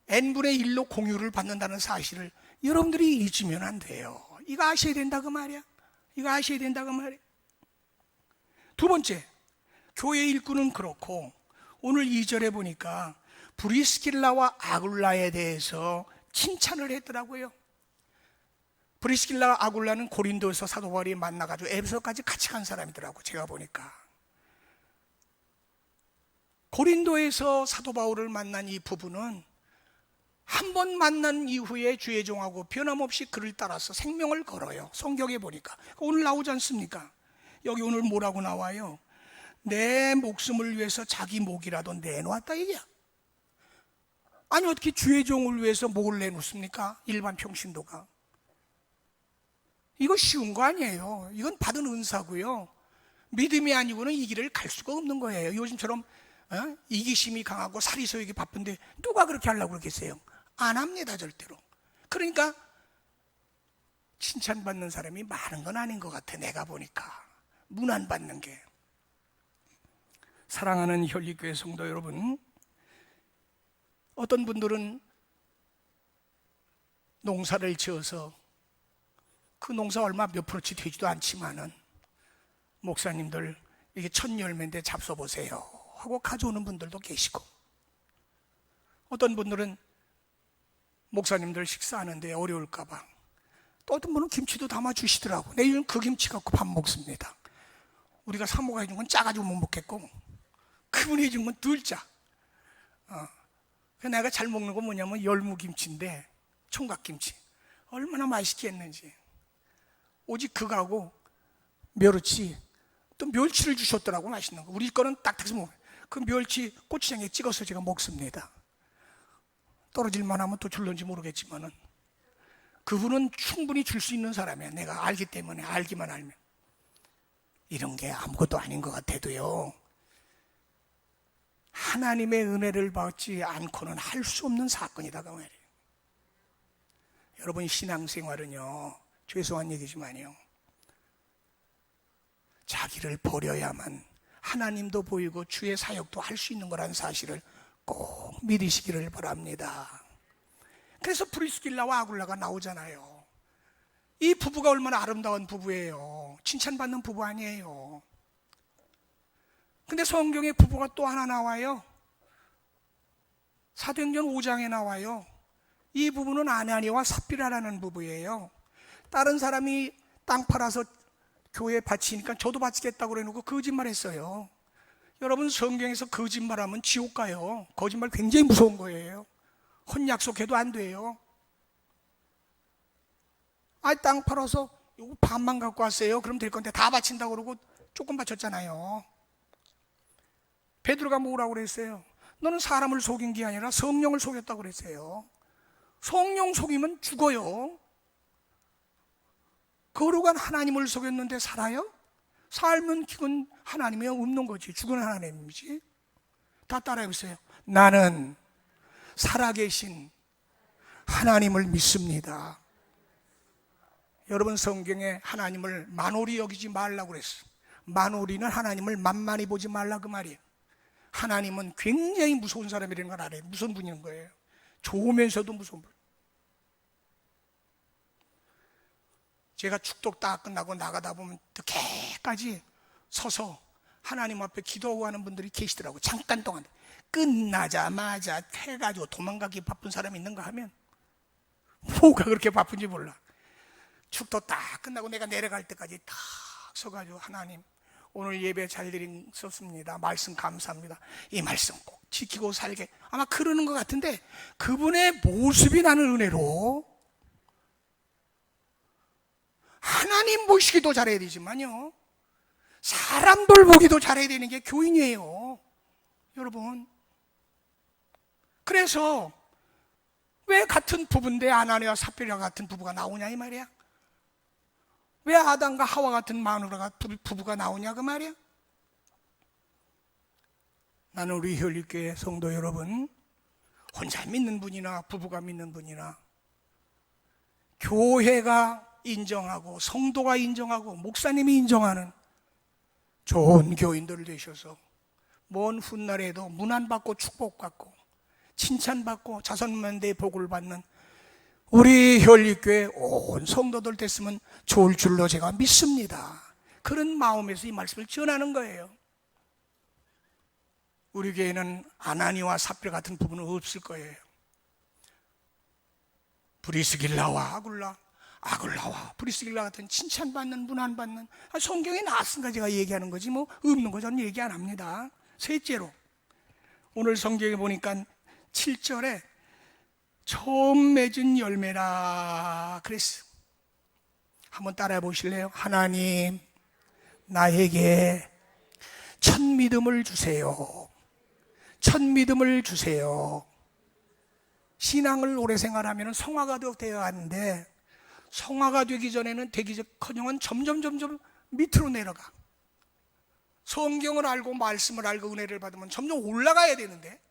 n분의 1로 공유를 받는다는 사실을 여러분들이 잊으면 안 돼요. 이거 아셔야 된다 그 말이야. 이거 아셔야 된다 그 말이야. 두 번째, 교회 일꾼은 그렇고 오늘 2절에 보니까 브리스길라와 아굴라에 대해서 칭찬을 했더라고요. 브리스길라와 아굴라는 고린도에서 사도 바울이 만나가지고 에베소까지 같이 간 사람이더라고. 제가 보니까 고린도에서 사도 바울을 만난 이 부부는 한 번 만난 이후에 주의 종하고 변함없이 그를 따라서 생명을 걸어요. 성경에 보니까 오늘 나오지 않습니까? 여기 오늘 뭐라고 나와요? 내 목숨을 위해서 자기 목이라도 내놓았다 얘기야. 아니 어떻게 주의 종을 위해서 목을 내놓습니까? 일반 평신도가. 이거 쉬운 거 아니에요. 이건 받은 은사고요. 믿음이 아니고는 이 길을 갈 수가 없는 거예요. 요즘처럼 이기심이 강하고 사리소욕이 바쁜데 누가 그렇게 하려고 그러겠어요? 안 합니다 절대로. 그러니까 칭찬받는 사람이 많은 건 아닌 것 같아. 내가 보니까 문안받는 게. 사랑하는 혈리교회 성도 여러분, 어떤 분들은 농사를 지어서 그 농사 얼마 몇 프로치 되지도 않지만은 목사님들 이게 첫 열매인데 잡숴보세요 하고 가져오는 분들도 계시고, 어떤 분들은 목사님들 식사하는데 어려울까봐 또 어떤 분은 김치도 담아주시더라고. 내일은 그 김치 갖고 밥 먹습니다. 우리가 사모가 해준 건 짜가지고 못 먹겠고 그분이 해준 건 덜 짜. 내가 잘 먹는 건 뭐냐면 열무김치인데 총각김치 얼마나 맛있게 했는지. 오직 그거하고 멸치, 또 멸치를 주셨더라고. 맛있는 거. 우리 거는 딱딱해서 먹어요. 그 멸치 고추장에 찍어서 제가 먹습니다. 떨어질만 하면 또 줄는지 모르겠지만은 그분은 충분히 줄 수 있는 사람이야. 내가 알기 때문에. 알기만 알면. 이런 게 아무것도 아닌 것 같아도요, 하나님의 은혜를 받지 않고는 할 수 없는 사건이다 그 말이에요. 여러분, 신앙생활은요, 죄송한 얘기지만요, 자기를 버려야만 하나님도 보이고 주의 사역도 할 수 있는 거라는 사실을 꼭 믿으시기를 바랍니다. 그래서 브리스길라와 아굴라가 나오잖아요. 이 부부가 얼마나 아름다운 부부예요. 칭찬받는 부부 아니에요. 근데 성경에 부부가 또 하나 나와요. 사도행전 5장에 나와요. 이 부부는 아나니와 삽비라라는 부부예요. 다른 사람이 땅 팔아서 교회에 바치니까 저도 바치겠다고 그래놓고 거짓말했어요. 여러분, 성경에서 거짓말하면 지옥 가요. 거짓말 굉장히 무서운 거예요. 헌약속해도 안 돼요. 땅 팔아서 이거 반만 갖고 왔어요. 그럼 될 건데 다 바친다고 그러고 조금 바쳤잖아요. 베드로가 뭐라고 그랬어요? 너는 사람을 속인 게 아니라 성령을 속였다고 그랬어요. 성령 속이면 죽어요. 거룩한 하나님을 속였는데 살아요? 살면 그건 하나님이 없는 거지. 죽은 하나님이지. 다 따라해보세요. 나는 살아계신 하나님을 믿습니다. 여러분, 성경에 하나님을 만오리 여기지 말라고 그랬어요. 만오리는 하나님을 만만히 보지 말라 그 말이에요. 하나님은 굉장히 무서운 사람이라는 걸 알아요. 무슨 분인 거예요. 좋으면서도 무서운 분. 제가 축복 다 끝나고 나가다 보면 늦게까지 서서 하나님 앞에 기도하는 분들이 계시더라고요. 잠깐 동안. 끝나자마자 해가지고 도망가기 바쁜 사람이 있는가 하면 뭐가 그렇게 바쁜지 몰라. 축복 다 끝나고 내가 내려갈 때까지 딱 서가지고 하나님, 오늘 예배 잘 드렸습니다. 말씀 감사합니다. 이 말씀 꼭 지키고 살게. 아마 그러는 것 같은데 그분의 모습이 나는 은혜로 하나님 보시기도 잘해야 되지만요, 사람들 보기도 잘해야 되는 게 교인이에요. 여러분, 그래서 왜 같은 부부인데 아나니와 삽비라 같은 부부가 나오냐 이 말이야. 왜 아담과 하와 같은 마누라가 부부가 나오냐 그 말이야. 나는 우리 혈육교회 성도 여러분, 혼자 믿는 분이나 부부가 믿는 분이나 교회가 인정하고 성도가 인정하고 목사님이 인정하는 좋은 교인들 되셔서 먼 훗날에도 문안받고 축복받고 칭찬받고 자손만대의 복을 받는 우리 혈육교회 온 성도들 됐으면 좋을 줄로 제가 믿습니다. 그런 마음에서 이 말씀을 전하는 거예요. 우리 교회는 아나니와 삽비라 같은 부분은 없을 거예요. 브리스길라와 아굴라와 브리스길라 같은 칭찬받는, 문안받는, 성경에 나왔으니까 제가 얘기하는 거지 뭐 없는 거 저는 얘기 안 합니다. 셋째로, 오늘 성경에 보니까 7절에 처음 맺은 열매라 그랬어. 한번 따라해 보실래요? 하나님, 나에게 첫 믿음을 주세요. 첫 믿음을 주세요. 신앙을 오래 생활하면 성화가 되어야 하는데 성화가 되기 전에는 되기커녕은 점점 밑으로 내려가. 성경을 알고 말씀을 알고 은혜를 받으면 점점 올라가야 되는데,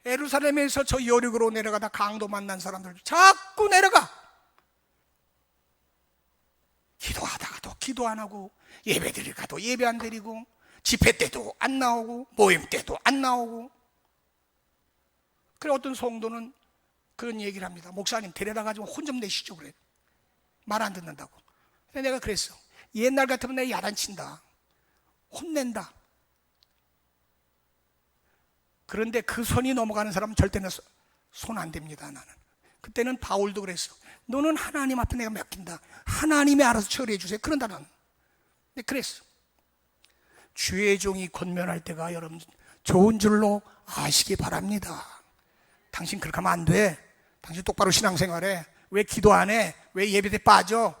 예루살렘에서 저 여륙으로 내려가다 강도 만난 사람들 자꾸 내려가. 기도하다가도 기도 안 하고, 예배 드리러 가도 예배 안 드리고, 집회 때도 안 나오고, 모임 때도 안 나오고. 그래 어떤 성도는 그런 얘기를 합니다. 목사님 데려다 가지고 혼 좀 내시죠 그래. 말 안 듣는다고. 근데 내가 그랬어. 옛날 같으면 내가 야단친다, 혼낸다. 그런데 그 선이 넘어가는 사람은 절대는 손 안 댑니다. 나는 그때는 바울도 그랬어. 너는 하나님 앞에 내가 맡긴다. 하나님이 알아서 처리해 주세요. 그런다 나는. 근데 그랬어. 주의 종이 권면할 때가 여러분 좋은 줄로 아시기 바랍니다. 당신 그렇게 하면 안 돼. 당신 똑바로 신앙생활해. 왜 기도 안 해? 왜 예배 때 빠져?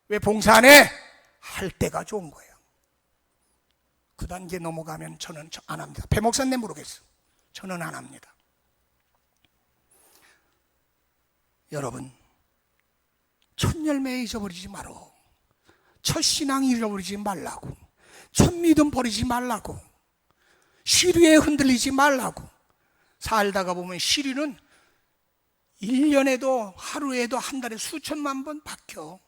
왜 봉사 안 해? 할 때가 좋은 거예요. 그 단계 넘어가면 저는 안 합니다. 배 목사님 모르겠어. 저는 안 합니다. 여러분, 첫 열매 잊어버리지 말어. 첫 신앙 잃어버리지 말라고. 첫 믿음 버리지 말라고, 시류에 흔들리지 말라고. 살다가 보면 시류는 1년에도 하루에도 한 달에 수천만 번 바뀌어.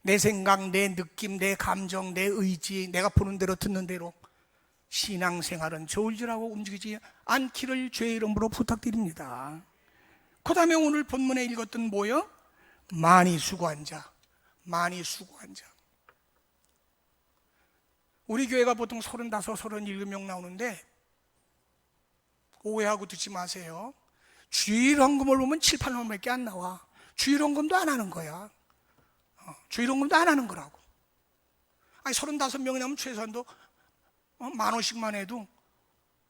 내 생각, 내 느낌, 내 감정, 내 의지, 내가 보는 대로 듣는 대로. 신앙생활은 저울질하고 움직이지 않기를 주의 이름으로 부탁드립니다. 그 다음에 오늘 본문에 읽었던 뭐요? 많이 수고한 자, 많이 수고한 자. 우리 교회가 보통 35, 37명 나오는데 오해하고 듣지 마세요. 주일헌금을 보면 7, 8만 밖에 안 나와. 주일헌금도 안 하는 거야. 주일헌금도 안 하는 거라고. 아니 35명이 나오면 최소한도 10,000원씩만 해도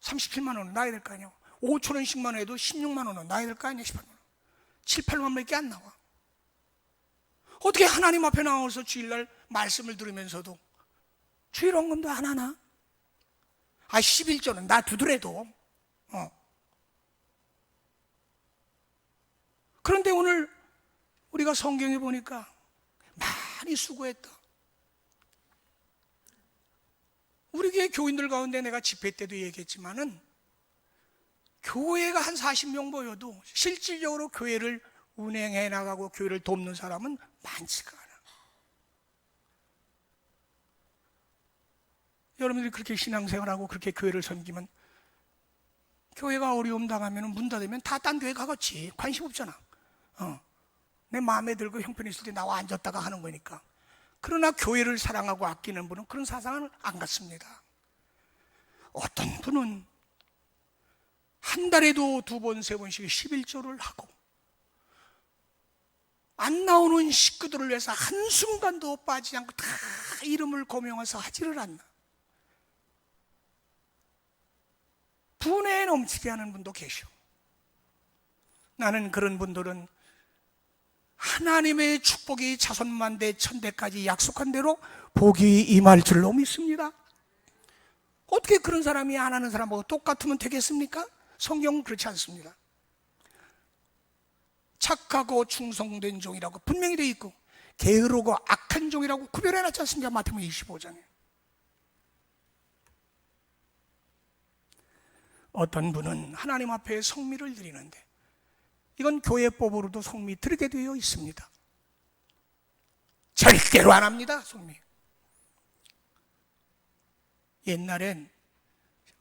37만 원은 나야 될 거 아니야. 5,000원씩만 해도 16만 원은 나야 될 거 아니야. 18만 원. 7, 8만 밖에 안 나와. 어떻게 하나님 앞에 나와서 주일날 말씀을 들으면서도 주일헌금도 안 하나? 11조는 나 두더라도. 그런데 오늘 우리가 성경에 보니까 많이 수고했다. 우리 교회 교인들 가운데 내가 집회 때도 얘기했지만은 교회가 한 40명 모여도 실질적으로 교회를 운행해 나가고 교회를 돕는 사람은 많지가 않아. 여러분들이 그렇게 신앙생활하고 그렇게 교회를 섬기면 교회가 어려움 당하면 문 닫으면 다 딴 교회 가겠지. 관심 없잖아. 내 마음에 들고 형편이 있을 때 나와 앉았다가 하는 거니까. 그러나 교회를 사랑하고 아끼는 분은 그런 사상은 안 갖습니다. 어떤 분은 한 달에도 2번, 3번씩 11조를 하고 안 나오는 식구들을 위해서 한순간도 빠지지 않고 다 이름을 고명해서 하지를 않나. 분에 넘치게 하는 분도 계셔. 나는 그런 분들은 하나님의 축복이 자손만대 천대까지 약속한 대로 복이 임할 줄로 믿습니다. 어떻게 그런 사람이 안 하는 사람하고 똑같으면 되겠습니까? 성경은 그렇지 않습니다. 착하고 충성된 종이라고 분명히 되어 있고 게으르고 악한 종이라고 구별해놨지 않습니까? 마태복음 25장에. 어떤 분은 하나님 앞에 성미를 드리는데 이건 교회법으로도 성미 드리게 되어 있습니다. 절대로 안 합니다. 성미. 옛날엔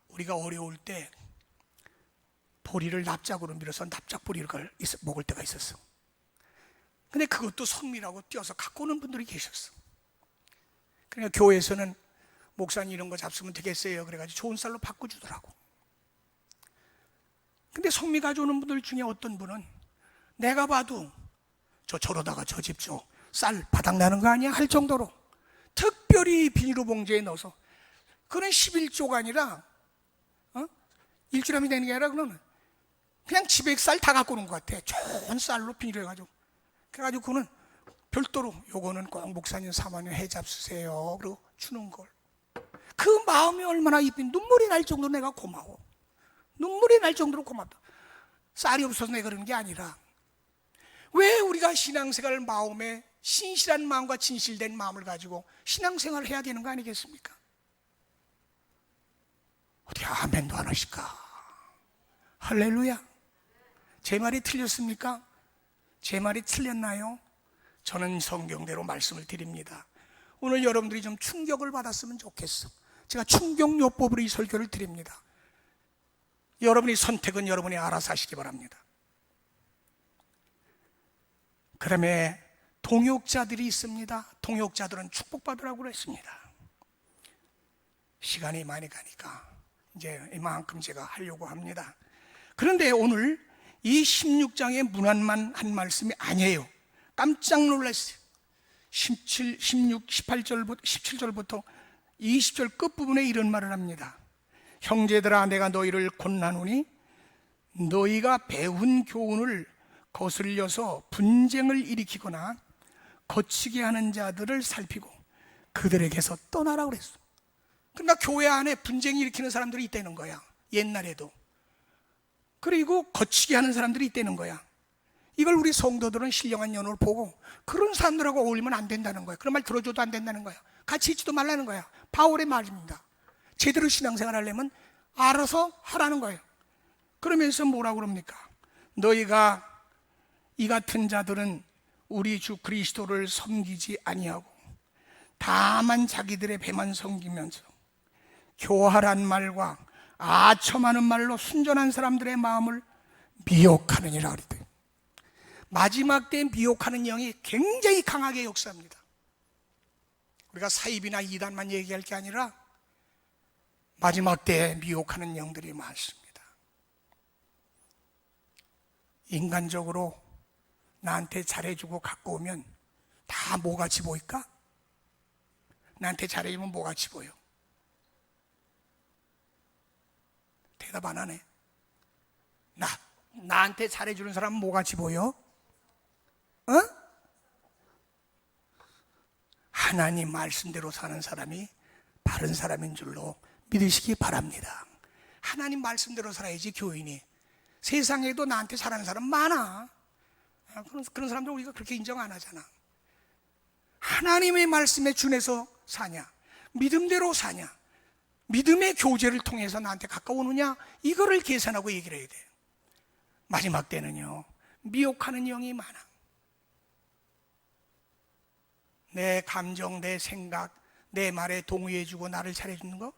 우리가 어려울 때 보리를 납작으로 밀어서 납작보리를 먹을 때가 있었어. 근데 그것도 성미라고 띄어서 갖고 오는 분들이 계셨어. 그러니까 교회에서는 목사님 이런 거 잡수면 되겠어요 그래가지고 좋은 쌀로 바꿔주더라고. 근데 성미 가져오는 분들 중에 어떤 분은 내가 봐도 저러다가 저 집 쌀 바닥나는 거 아니야 할 정도로 특별히 비닐로 봉지에 넣어서, 그건 11조가 아니라 일주일하면 되는 게 아니라 그냥 집에 쌀 다 갖고 오는 것 같아. 좋은 쌀로 비닐해가지고. 그래가지고 그거는 별도로 요거는 꼭 목사님 사모님 해 잡수세요 그리고 주는 걸. 그 마음이 얼마나 이쁜, 눈물이 날 정도로 내가 고마워. 눈물이 날 정도로 고맙다. 쌀이 없어서 내가 그러는 게 아니라 왜 우리가 신앙생활을 마음에 신실한 마음과 진실된 마음을 가지고 신앙생활을 해야 되는 거 아니겠습니까? 어떻게 아멘도 안 하실까? 할렐루야. 제 말이 틀렸습니까? 제 말이 틀렸나요? 저는 성경대로 말씀을 드립니다. 오늘 여러분들이 좀 충격을 받았으면 좋겠어. 제가 충격요법으로 이 설교를 드립니다. 여러분이 선택은 여러분이 알아서 하시기 바랍니다. 그다음에 동역자들이 있습니다. 동역자들은 축복받으라고 그랬습니다. 시간이 많이 가니까 이제 이만큼 제가 하려고 합니다. 그런데 오늘 이 16장의 문안만 한 말씀이 아니에요. 깜짝 놀랐어요. 17절부터 20절 끝부분에 이런 말을 합니다. 형제들아, 내가 너희를 권하노니 너희가 배운 교훈을 거슬려서 분쟁을 일으키거나 거치게 하는 자들을 살피고 그들에게서 떠나라 그랬어. 그러니까 교회 안에 분쟁 일으키는 사람들이 있다는 거야. 옛날에도. 그리고 거치게 하는 사람들이 있다는 거야. 이걸 우리 성도들은 신령한 연호를 보고 그런 사람들하고 어울리면 안 된다는 거야. 그런 말 들어줘도 안 된다는 거야. 같이 있지도 말라는 거야. 바울의 말입니다. 제대로 신앙생활 하려면 알아서 하라는 거예요. 그러면서 뭐라고 그럽니까? 너희가 이 같은 자들은 우리 주 그리스도를 섬기지 아니하고 다만 자기들의 배만 섬기면서 교활한 말과 아첨하는 말로 순전한 사람들의 마음을 미혹하느니라 그랬대요. 마지막 때 미혹하는 영이 굉장히 강하게 역사합니다. 우리가 사입이나 이단만 얘기할 게 아니라 마지막 때에 미혹하는 영들이 많습니다. 인간적으로 나한테 잘해주고 갖고 오면 다 뭐같이 보일까? 나한테 잘해주면 뭐같이 보여? 대답 안 하네. 나한테 잘해주는 사람은 뭐같이 보여? 하나님 말씀대로 사는 사람이 바른 사람인 줄로 믿으시기 바랍니다. 하나님 말씀대로 살아야지 교인이. 세상에도 나한테 잘하는 사람 많아. 그런 사람들 우리가 그렇게 인정 안 하잖아. 하나님의 말씀에 준해서 사냐, 믿음대로 사냐, 믿음의 교제를 통해서 나한테 가까워오느냐, 이거를 계산하고 얘기를 해야 돼요. 마지막 때는요, 미혹하는 영이 많아. 내 감정, 내 생각, 내 말에 동의해주고 나를 잘해주는 거,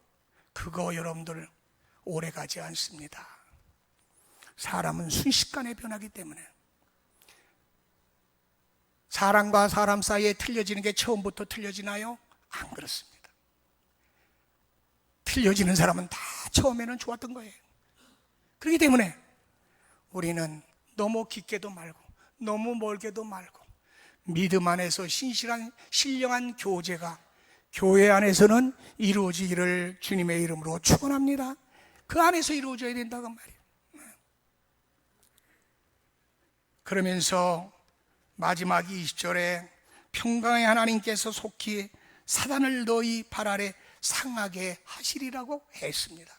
그거 여러분들 오래가지 않습니다. 사람은 순식간에 변하기 때문에. 사람과 사람 사이에 틀려지는 게 처음부터 틀려지나요? 안 그렇습니다. 틀려지는 사람은 다 처음에는 좋았던 거예요. 그렇기 때문에 우리는 너무 깊게도 말고 너무 멀게도 말고 믿음 안에서 신령한 교제가 교회 안에서는 이루어지기를 주님의 이름으로 축원합니다. 그 안에서 이루어져야 된다고 말이에요. 그러면서 마지막 20절에 평강의 하나님께서 속히 사단을 너희 발 아래 상하게 하시리라고 했습니다.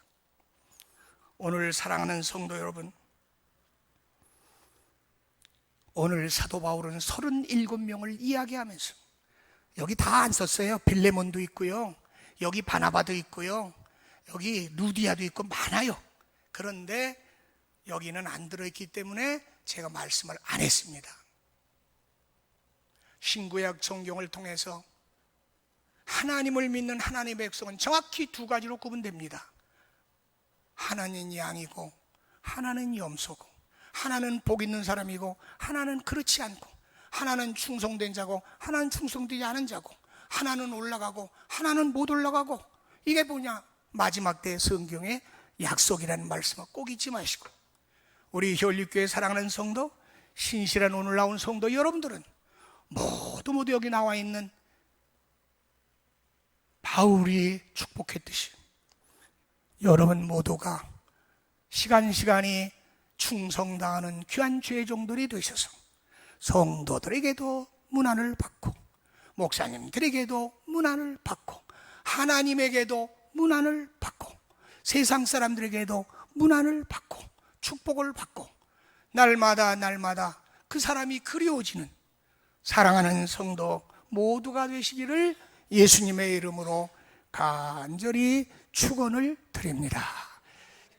오늘 사랑하는 성도 여러분, 오늘 사도 바울은 37명을 이야기하면서, 여기 다 안 썼어요. 빌레몬도 있고요, 여기 바나바도 있고요, 여기 루디아도 있고 많아요. 그런데 여기는 안 들어있기 때문에 제가 말씀을 안 했습니다. 신구약 성경을 통해서 하나님을 믿는 하나님의 백성은 정확히 두 가지로 구분됩니다. 하나는 양이고 하나는 염소고, 하나는 복 있는 사람이고 하나는 그렇지 않고, 하나는 충성된 자고 하나는 충성되지 않은 자고, 하나는 올라가고 하나는 못 올라가고. 이게 뭐냐? 마지막 때 성경의 약속이라는 말씀을 꼭 잊지 마시고, 우리 혈육교회 사랑하는 성도, 신실한 오늘 나온 성도 여러분들은 모두 여기 나와 있는 바울이 축복했듯이 여러분 모두가 시간이 충성당하는 귀한 죄종들이 되셔서 성도들에게도 문안을 받고, 목사님들에게도 문안을 받고, 하나님에게도 문안을 받고, 세상 사람들에게도 문안을 받고 축복을 받고, 날마다 그 사람이 그리워지는 사랑하는 성도 모두가 되시기를 예수님의 이름으로 간절히 축원을 드립니다.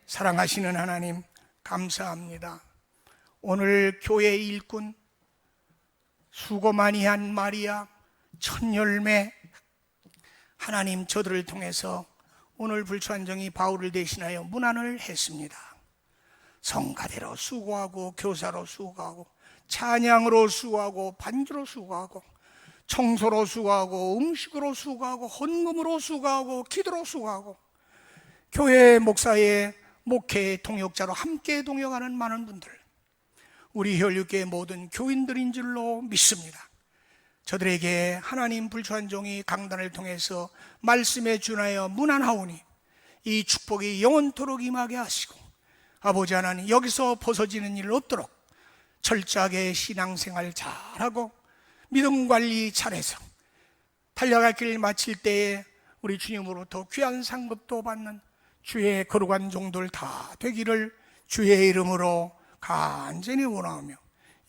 사랑하시는 하나님, 감사합니다. 오늘 교회 일꾼, 수고 많이 한 마리아, 천열매, 하나님, 저들을 통해서 오늘 불추한정이 바울을 대신하여 문안을 했습니다. 성가대로 수고하고, 교사로 수고하고, 찬양으로 수고하고, 반주로 수고하고, 청소로 수고하고, 음식으로 수고하고, 헌금으로 수고하고, 기도로 수고하고, 교회 목사의 목회의 동역자로 함께 동역하는 많은 분들, 우리 혈육계의 모든 교인들인 줄로 믿습니다. 저들에게 하나님 불추한종이 강단을 통해서 말씀에 준하여 문안하오니 이 축복이 영원토록 임하게 하시고, 아버지 하나님, 여기서 벗어지는 일 없도록 철저하게 신앙생활 잘하고 믿음 관리 잘해서 달려갈 길 마칠 때에 우리 주님으로부터 귀한 상급도 받는 주의 거룩한 종들 다 되기를 주의 이름으로 간절히 원하오며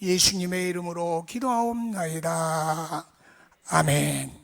예수님의 이름으로 기도하옵나이다. 아멘.